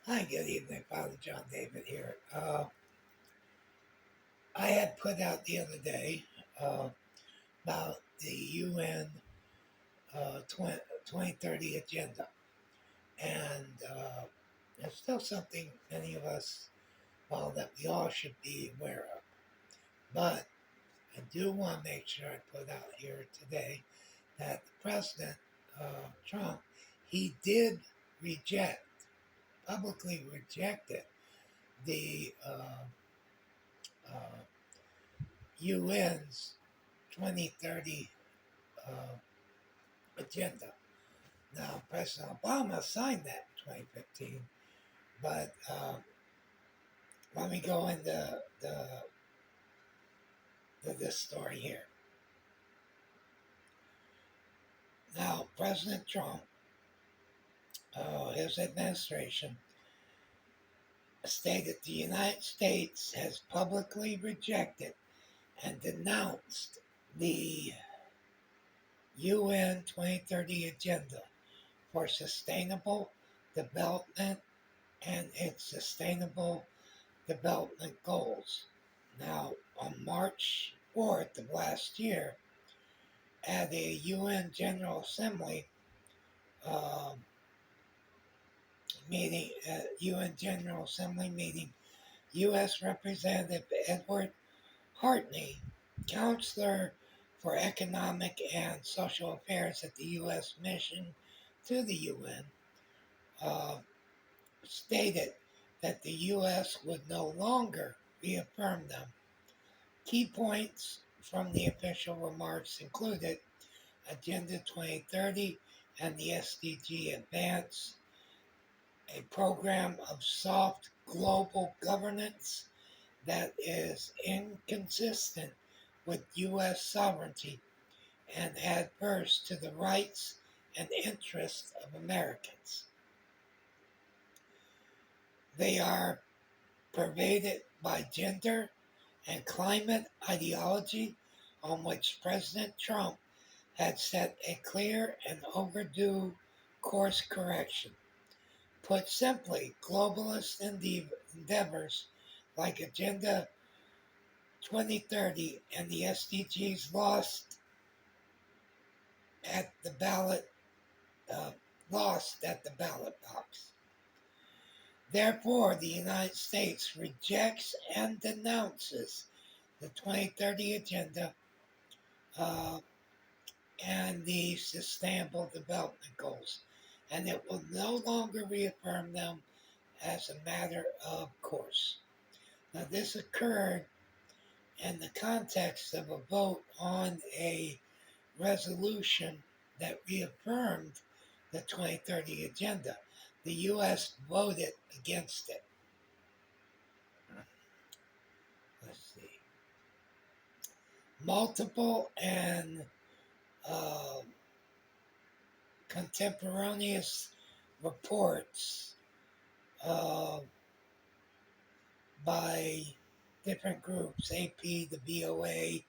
Hi, good evening, Father John David here. I had put out the other day about the UN 2030 agenda, and it's still something many of us, well, that we all should be aware of. But I do want to make sure I put out here today that the President, Trump, he did reject, publicly rejected the uh, UN's 2030 uh, agenda. Now, President Obama signed that in 2015, but let me go into this story here. Now, President Trump, his administration, stated the United States has publicly rejected and denounced the UN 2030 agenda for sustainable development and its sustainable development goals. Now, on March 4th of last year, at a UN General Assembly meeting, U.S. Representative Edward Hartney, counselor for economic and social affairs at the U.S. mission to the UN, uh, stated that the U.S. would no longer reaffirm them. Key points from the official remarks included Agenda 2030 and the SDG advance, a program of soft global governance that is inconsistent with U.S. sovereignty and adverse to the rights and interests of Americans. They are pervaded by gender and climate ideology on which President Trump had set a clear and overdue course correction. Put simply, globalist endeavors like Agenda 2030 and the SDGs at the ballot uh, lost at the ballot box. Therefore, the United States rejects and denounces the 2030 Agenda uh, and the Sustainable Development Goals, and it will no longer reaffirm them as a matter of course. Now, this occurred in the context of a vote on a resolution that reaffirmed the 2030 Agenda. The U.S. voted against it. Let's see. Multiple and uh, contemporaneous reports uh, by different groups, AP, the VOA,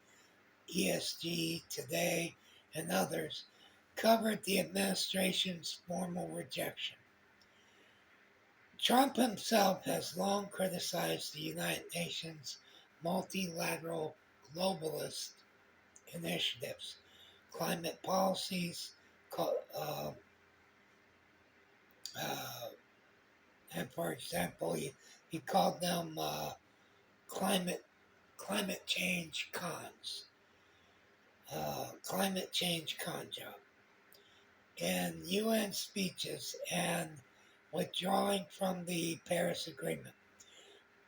ESG, Today, and others, covered the administration's formal rejection. Trump himself has long criticized the United Nations multilateral globalist initiatives, climate policies, uh, uh, and for example, he called them climate change cons, climate change con job. In UN speeches and withdrawing from the Paris Agreement,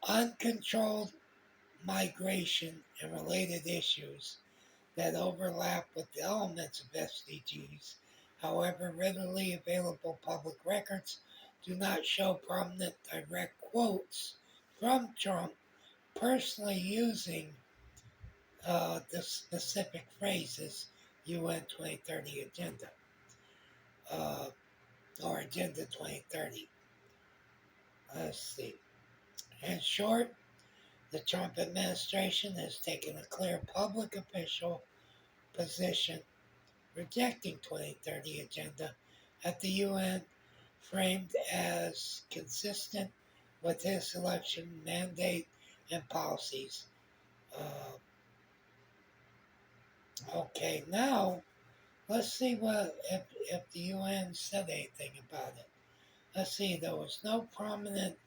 uncontrolled migration and related issues that overlap with the elements of SDGs. However, readily available public records do not show prominent direct quotes from Trump personally using the specific phrases UN 2030 Agenda uh, or Agenda 2030. Let's see. In short, the Trump administration has taken a clear public official position rejecting 2030 Agenda at the UN framed as consistent with his election mandate and policies. Uh, okay, now let's see what if the UN said anything about it. Let's see, there was no prominent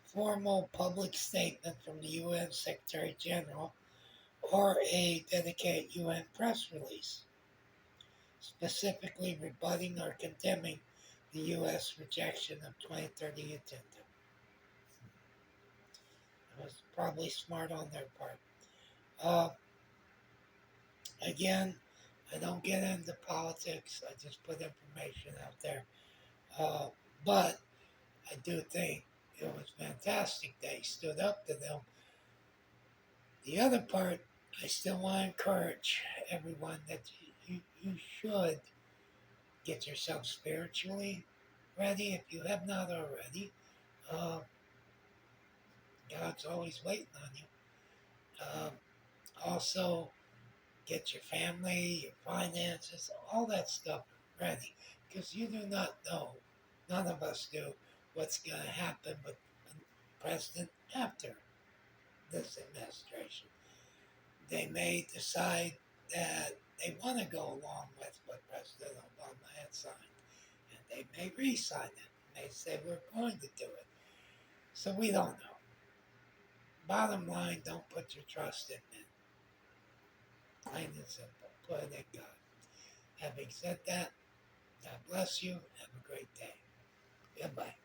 formal public statement from the UN Secretary General or a dedicated UN press release specifically rebutting or condemning the U.S. rejection of 2030 agenda. It was probably smart on their part. Uh, Again, I don't get into politics. I just put information out there. Uh, but I do think it was fantastic that he stood up to them. The other part, I still want to encourage everyone that you should get yourself spiritually ready if you have not already. Uh, God's always waiting on you. Also, get your family, your finances, all that stuff ready because you do not know, none of us do, what's going to happen with the president after this administration. They may decide that they want to go along with what President Obama had signed, and they may re sign it. They say, we're going to do it. So we don't know. Bottom line, don't put your trust in men. Plain and simple. Put it in God. Having said that, God bless you. Have a great day. Goodbye.